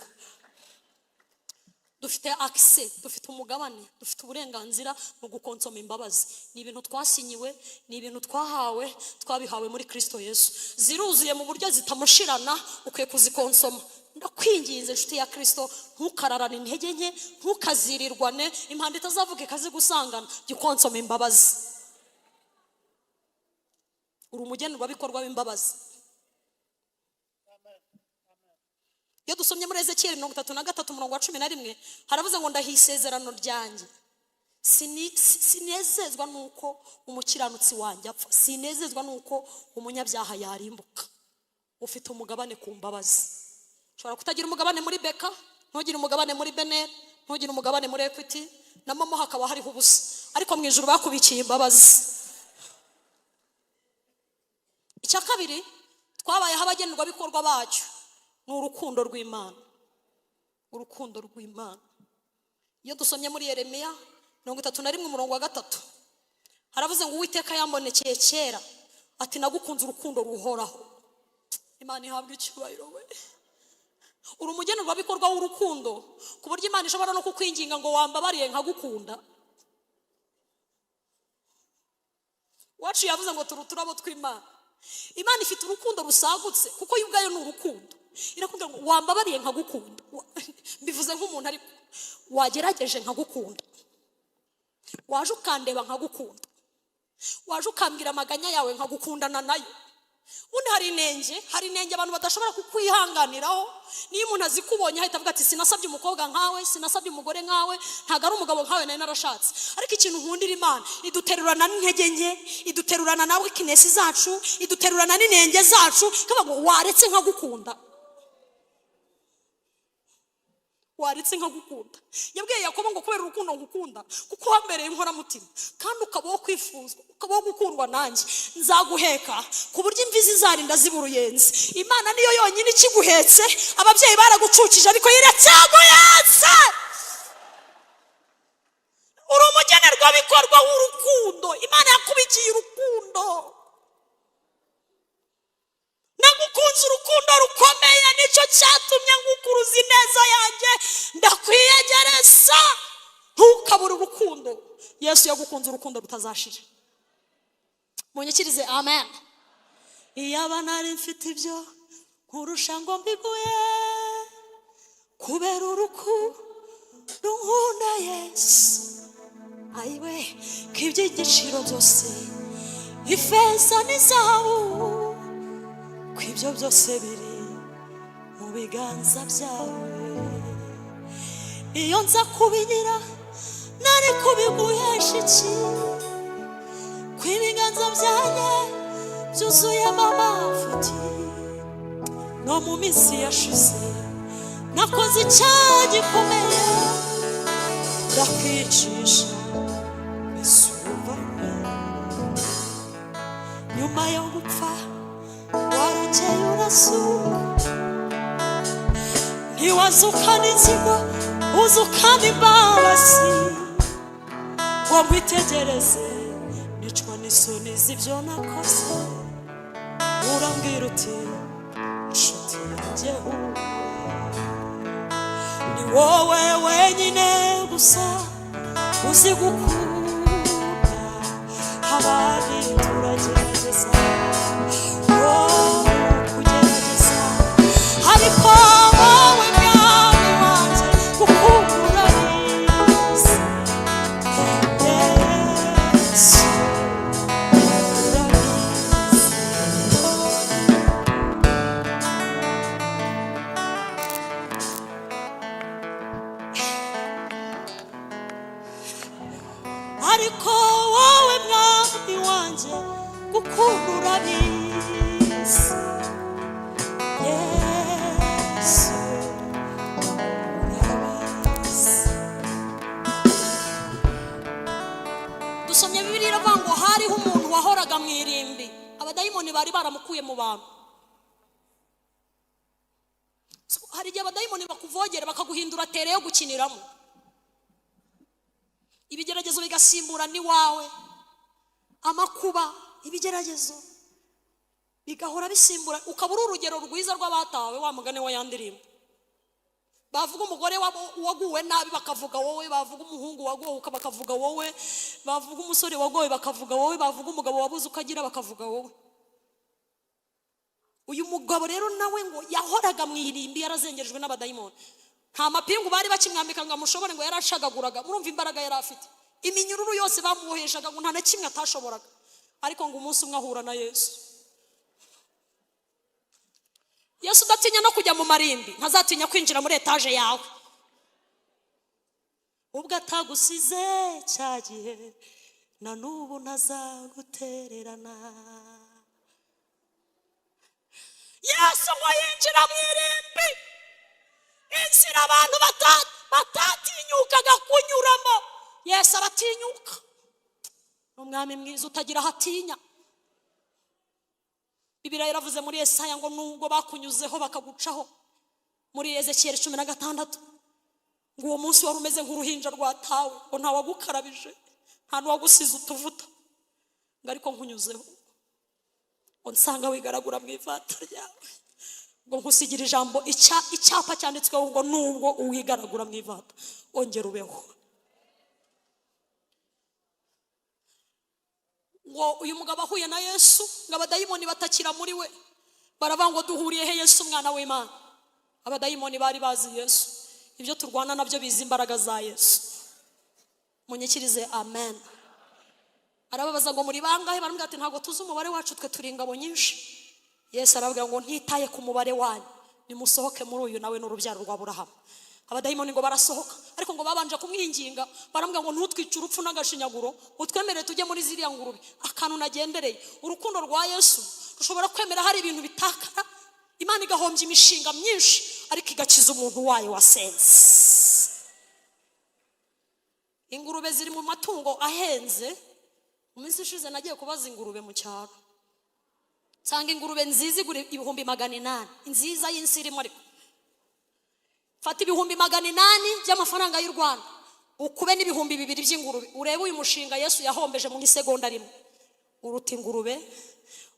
Dufite access, dufite umugabane, dufite uburenganzira mu gukonsoma imbabazi. Ni ibintu twasinyiwe, ni ibintu twahawe, twabihawe muri Kristo Yesu. Ziruzuye mu buryo zitamushirana, ukwiye kuzikonsoma. Ndakwinginze nshuti ya Kristo, ntukararane intege nke, ntukazirirwane, impanda itazavuga ikazigusangana, gikonsoma imbabazi. Uri umugenerwa bikorwa w'imbabazi. Iyo dusomye muri Ezekiel 33 umurongo wa 11 haravuze ngo ndahiye isezerano ryanjye, sinezezwa nuko umukiranutsi wanjye apfa, sinezezwa nuko umunyabyaha yarimbuka. Ufite umugabane ku mbabazi. Ushobora kutagira umugabane muri Beka, ntugire umugabane muri Bener, ntugire umugabane muri Equity, na mama hakaba hariho ubusa, ariko mu ijuru bakubikiye imbabazi. Icya kabiri, twabayeho abagenerwa bikorwa bacyo ni urukundo rw'Imana. Urukundo rw'Imana. Iyo dusomye muri Yeremiya 31 umurongo wa 3 haravuze ngo Uwiteka yambonekeye kera ati nagukunze urukundo ruhoraho. Imana ihabwa icyubahiro we. Uri umugenerwa bikorwa w'urukundo ku buryo Imana ishobora no kukwinginga ngo wambabariye nkagukunda. Wacu yavuze ngo turabo tw'Imana. Imana ifite urukundo rusagutse kuko yubwayo ni urukundo. Irakubwira ngo wambabariye nkagukunda. Mbivuze nk'umuntu ariko wagerageje nkagukunda, waje ukandeba nkagukunda, waje ukambwira amaganya yawe nkagukundana nayo. Undi hari inenge abantu badashobora kukwihanganiraho. Niyo umuntu azikubonye ahita avuga ati sinasabye umukobwa nkawe, sinasabye umugore nkawe, ntago ari umugabo nkawe nari narashatse. Ariko ikintu nkundira Imana, iduterurana n'intege nke, iduterurana na weakness zacu, iduterurana n'inenge zacu, kavuga ngo waretse nkagukunda. Waretse nkagukunda. Yabwiye Yakobo ngo kubera urukundo ngukunda kuko wambereye inkoramutima kandi ukabaho kwifuzwa, ukabaho gukundwa nanjye, nzaguheka ku buryo imvi zizarinda ziburuyenzi. Imana niyo yonyine ikiguhetse, ababyeyi baragucukije ariko iracyaguhetse. Uri umugenerwa bikorwa w'urukundo. Imana yakubikiye urukundo. Nagukunze urukundo rukomeye, nicyo cyatumye ngukuruza ineza yanjye ndakwiyegereza. Ntukabure urukundo. Yesu yagukunze urukundo rutazashira. Munyikirize amen. Iyaba nari mfite ibyo nkurusha ngo mbiguye kubera urukundo nkunda Yesu. Ayiwe k'iby'igiciro byose ifeza n'izahabu, kw'ibyo byose biri mu biganza byawe. Iyo nza kubigira nari ariko biguhesha iki kw'ibiganza byanjye byuzuyemo amafuti no mu minsi yashize nakoze icyaha gikomeye ndakwicisha bisubane nyuma yo gupfa warukeye urasuka ntiwazukana inzigo uzukana imbabazi ngo mwitegereze nicwa n'isoni z'ibyo nakoze urambwira uti inshuti yanjye ni wowe wenyine gusa uzi gukunda abandi turagerageza kugerageza ariko wowe mwami wanjye gukunda urabizi Yesu ariko wowe mwami wanjye gukunda urabizi Yesu urabizi. Dusomye Bibiliya iravuga ngo hariho umuntu wahoraga mu irimbi abadayimoni bari baramukuye mu bantu. Hari igihe abadayimoni bakuvogera bakaguhindura tere yo gukiniramo, ibigeragezo bigasimbura ni wawe, amakuba ibigeragezo bigahora bisimbura, ukabura urugero rwiza rw'abatawe wa mugane wa yandirimba. Bavuga umugore waguwe nabi bakavuga wowe, bavuga umuhungu waguwe bakavuga wowe, bavuga umusore waguwe bakavuga wowe, bavuga umugabo wabuze ukagira bakavuga wowe. Uyu mugabo rero nawe ngo yahoraga mu irimbi yarazengerejwe n'abadayimoni. Nta mapingu bari bakimwambika ngo amushobore, ngo yarashagaguraga. Murumva imbaraga yari afite, iminyururu yose bamuboheshaga ngo nta na kimwe atashoboraga. Ariko ngo umunsi umwe ahura na Yesu. Yesu udatinya no kujya mu marimbi ntazatinya kwinjira muri etaje yawe. Ubwo atagusize cya gihe na n'ubu ntazagutererana. Yesu ngo yinjira mu irimbi, inzira abantu batatinyukaga kunyuramo Yesu aratinyuka. Umwami mwiza utagira hatinya. Bibiliya yaravuze muri Yesaya ngo nubwo bakunyuzeho bakagucaho, muri Ezekiyeli 16 ngo uwo munsi wari umeze nk'uruhinja rwatawe, ngo nta wagukarabije nta n'uwagusize utuvuta, ngo ariko nkunyuzeho ngo nsanga wigaragura mu ivata ryawe, ngo nkusigira ijambo icyapa cyanditsweho ngo nubwo uwigaragura mu ivata ongera ubeho. Ngo uyu mugabo ahuye na Yesu, ngo abadayimoni batakira muri we, baravuga ngo duhuriye he Yesu mwana w'Imana. Abadayimoni bari bazi Yesu, ibyo turwana nabyo bizi imbaraga za Yesu. Munyikirize amen. Arababaza ngo muri bangahe, baramubwira ati ntabwo tuzi umubare wacu, twe turi ingabo nyinshi. Yesu arababwira ngo ntitaye ku mubare wanyu, nimusohoke muri uyu nawe n'urubyaro rwa Aburahamu. Abadayimoni ngo barasohoka, ariko ngo babanje kumwinginga, baramubwira ngo ntutwice urupfu n'agashinyaguro, utwemerere tujye muri ziriya ngurube. Akantu nagendereye, urukundo rwa Yesu rushobora kwemera hari ibintu bitakara, Imana igahombya imishinga myinshi ariko igakiza umuntu wayo wasenze. Ingurube ziri mu matungo ahenze. Mu minsi ishize nagiye kubaza ingurube mu cyaro, nsanga ingurube nziza igura 800, nziza y'insirimu, ariko fata 800 by'amafaranga y'u Rwanda ukube n'ibihumbi 2 by'ingurube, urebe uyu mushinga Yesu yahombeje mu isegonda rimwe. Uruta ingurube,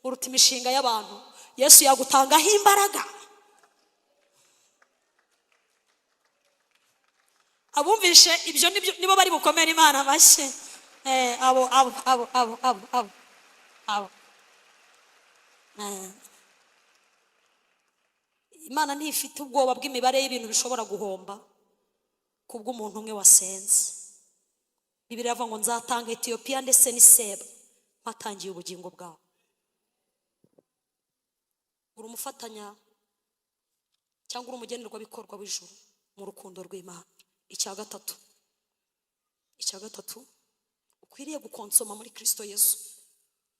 uruta imishinga y'abantu. Yesu yagutangaho imbaraga. Abumvishe ibyo nibo bari bukomera Imana amashyi. Abo Imana ntifite ubwoba bw'imibare y'ibintu bishobora guhomba kubw'umuntu umwe wasenze. Bibiliya iravuga ngo nzatanga Etiyopiya ndetse n'Iseba mpatangiye ubugingo bwawe. Uri umufatanya cyangwa uri umugenerwa bikorwa w'ijuru mu rukundo rw'Imana. Icya gatatu, icya gatatu ukwiriye gukonsoma muri Kristo Yesu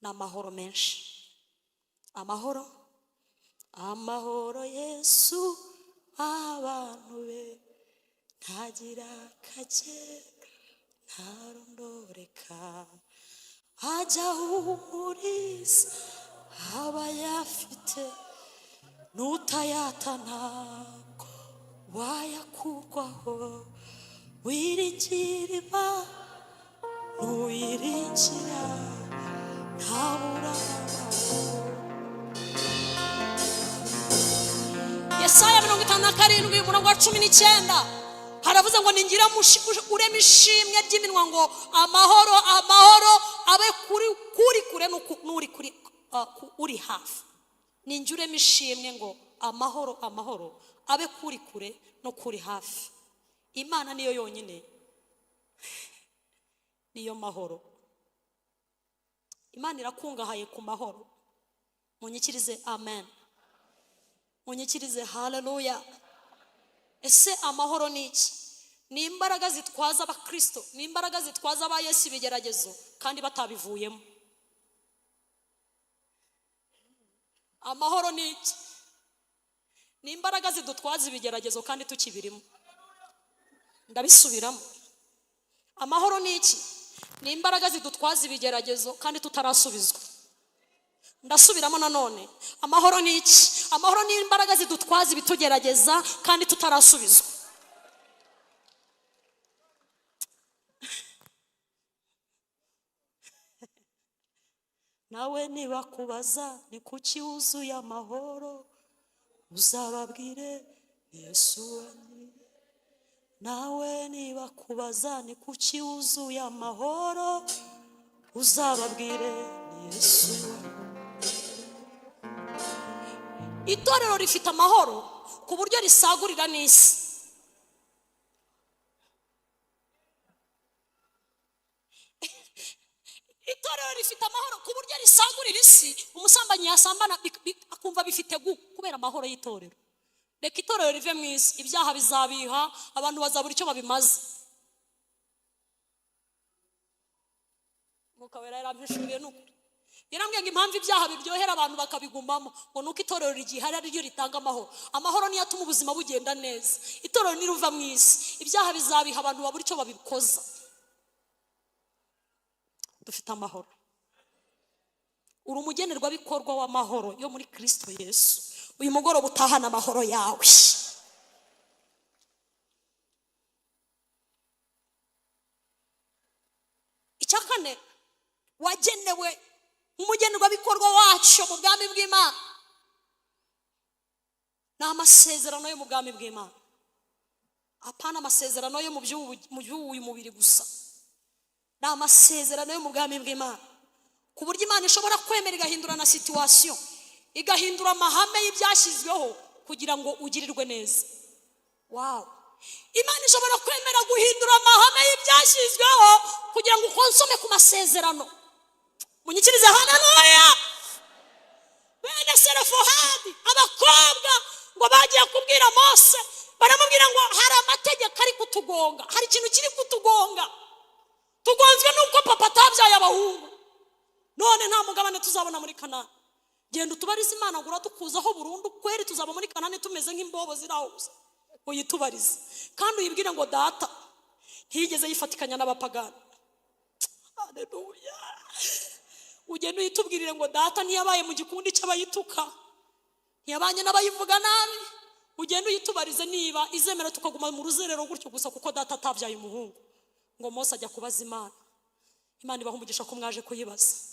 ni amahoro menshi. Amahoro Yesu abantu be ntagira kake ntarondoreka, ajya ahumuriza abayafite, n'utayata ntabwo wayakurwaho. Wiringira Imana n'uyiringira ntabura amahoro. Yesaya 57 umurongo wa 19 haravuze ngo ningira urema ishimwe ry'iminwa ngo amahoro abe kuri kure n'uri kuri uri hafi. Ningira urema ishimwe ngo amahoro abe kuri kure no kuri hafi. Imana niyo yonyine niyo mahoro. Imana irakungahaye ku mahoro. Munyikirize amen, munyikirize haleluya. Ese amahoro ni iki? Ni imbaraga zitwaza abakristo, ni imbaraga zitwaza aba Yesu ibigeragezo kandi batabivuyemo. Amahoro ni iki? Ni imbaraga zidutwaza ibigeragezo kandi tukibirimo. Ndabisubiramo. Amahoro ni iki? Ni imbaraga zidutwaza ibigeragezo kandi tutarasubizwa. Ndasubiramo nanone. Amahoro ni iki? Amahoro ni imbaraga zidutwaza ibitugerageza kandi tutarasubizwa. Nawe niba kubaza ni kuki wuzuye amahoro, uzababwire Yesu wanjye. Nawe niba kubaza ni kuki wuzuye amahoro, uzababwire Yesu wanjye. Itorero rifite amahoro ku buryo risagurira n'isi. Itorero rifite amahoro ku buryo risagurira isi. Umusambanyi yasambana akumva bifite kubera amahoro y'itorero. Reka itorero rive mu isi, ibyaha bizabiha, abantu bazabura icyo babimaze. Mukawera yarampishuriye n'ukuri. Yarambwiye ngo impamvu ibyaha biryohera abantu bakabigumamo ngo nuko itorero rigihari ari ryo ritanga amahoro. Amahoro niyo atuma ubuzima bugenda neza. Itorero niruva mu isi, ibyaha bizabiha, abantu babura icyo babikoza. Dufite amahoro. Uri umugenerwa bikorwa w'amahoro yo muri Kristo Yesu. Uyu mugoroba utahana amahoro yawe. Icyakane wagenewe umugenerwa bikorwa wacu mu bwami bw'Imana. Ni amasezerano yo mu bwami bw'Imana. Apana amasezerano yo mu by'uyu mubiri gusa. Ni amasezerano yo mu bwami bw'Imana. Ku buryo Imana ishobora kwemera igahindura na situation, igahindura amahame y'ibyashyizweho kugira ngo ugirirwe neza. Wow. Imana ishobora kwemera guhindura amahame y'ibyashyizweho kugira ngo ukonsome ku masezerano. Munyikirize haleluya. Bene Serefohadi abakobwa ngo bagiye kubwira Mose, baramubwira ngo hari amategeko ari kutugonga, hari ikintu kiri kutugonga. Tugonzwe nuko papa atabyaye abahungu. None nta mugabane tuzabona muri Kanani. Genda utubarize Imana ngura tukuzaho burundu kweri tuzaba muri Kanani tumeze nk'imbobo zirahuza. Uyitubarize kandi uyibwire ngo data ntiyigeze yifatikanya n'abapagani. Haleluya. Ugenda uyitubwirire ngo data ntiyabaye mu gikundi cy'abayituka, ntiyabanye n'abayivuga nabi. Ugenda uyitubarize niba izemera tukaguma mu ruzerero gutyo gusa kuko data atabyaye umuhungu. Ngo Mose ajya kubaza Imana. Imana ibaha umugisha ko mwaje kuyibaza.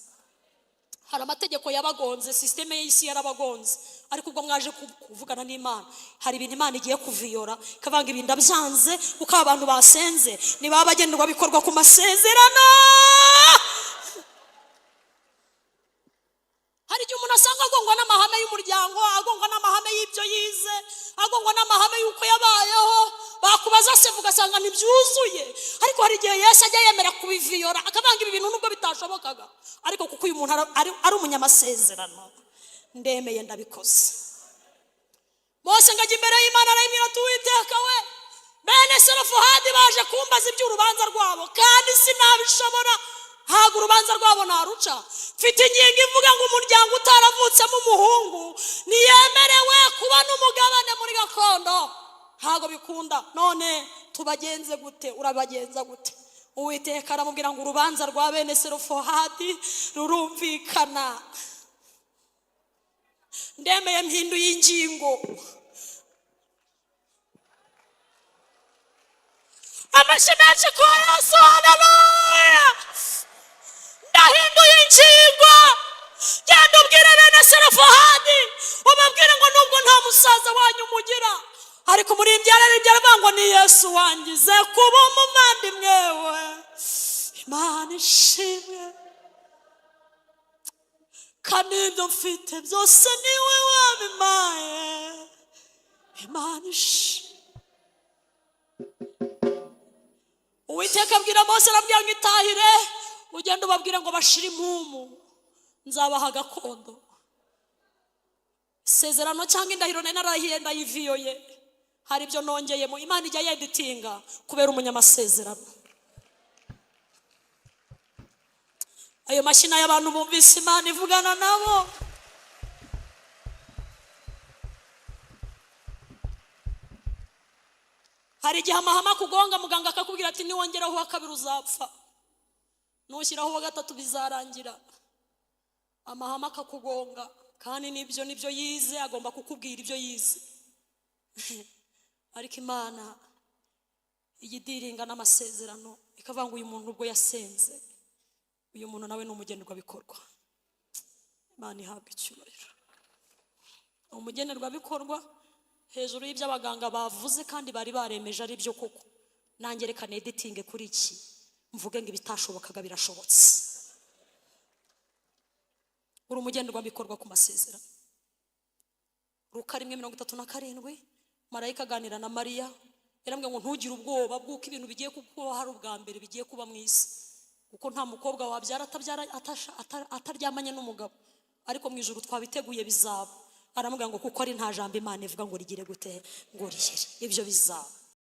Hari amategeko yabagonze, systeme y'isi yarabagonze, ariko ubwo mwaje kuvugana n'Imana hari ibintu Imana igiye kuviyora kavanga ibinda byanze uko abantu basenze niba bagenerwa bikorwa ku masezerano. Hari igihe umuntu asanga agongwa n'amahame y'umuryango, agongwa n'amahame y'ibyo yize, agongwa n'amahame y'uko yabayeho, bakubaza se ugasanga ntibyuzuye. Ariko hari igihe Yesu ajya yemera kubiviyora akavanga ibi bintu nubwo bitashobokaga, ariko kuko uyu muntu ari umunyamasezerano, ndemeye ndabikoze. Mose ngajya imbere y'Imana arayimira ati Uwiteka we bene Selofehadi baje kumbaza iby'urubanza rwabo kandi sinabishobora. Ntabwo urubanza rwabo naruca. Mfite ingingo ivuga ngo umuryango utaravutsemo umuhungu niyemerewe kuba n'umugabane muri gakondo. Ntabwo bikunda. None tubagenze gute? Urabagenza gute? Uwiteka aramubwira ngo urubanza rwa bene Selofehadi rurumvikana. Ndemeye mpinduye ingingo. Amashyi menshi kwa Yesu, haleluya. Ndahinduye ingingo. Genda ubwire bene Selofehadi, ubabwire ngo nubwo nta musaza wanyu mugira, ariko muri ibyara bango ni Yesu wangize kuba umuvandimwe we. Imana ishimwe. Kandi ibyo mfite byose niwe wabimpaye. Imana ishimwe. Uwiteka abwira Mose, arabwira ngo itahire ugende ubabwire ngo bashire impumu, nzabaha gakondo. Isezerano cyangwa indahiro nari narahiye ndayiviyoye, hari ibyo nongeyemo. Imana ijya yenditinga kubera umunyamasezerano. Ayo mashina y'abantu bumvise Imana ivugana nabo. Hari igihe amahama kugonga muganga akakubwira ati niwongeraho uwa kabiri uzapfa, nushyiraho uwa gatatu bizarangira. Amahama akakugonga kandi nibyo yize, agomba kukubwira ibyo yize. Ariko Imana iyidiringa n'amasezerano ikavuga ngo uyu muntu ubwo yasenze, uyu muntu nawe ni umugenerwa bikorwa. Imana ihabwa icyubahiro. Umugenerwa bikorwa hejuru y'ibyo abaganga bavuze kandi bari baremeje ari byo koko. Nange reka neditinge kuri iki mvuge ngo ibitashobokaga birashobotse. Uri umugenerwa bikorwa ku masezerano. Luka 1:37, marayika aganira na Mariya yarambwiye ngo ntugire ubwoba bw'uko ibintu bigiye kukuba hari ubwa mbere bigiye kuba mu isi, kuko nta mukobwa wabyara ataryamanye n'umugabo, ariko mu ijuru twabiteguye bizaba. Aramubwira ngo kuko ari nta jambo Imana ivuga ngo rigire gute ngo rihere, ibyo bizaba.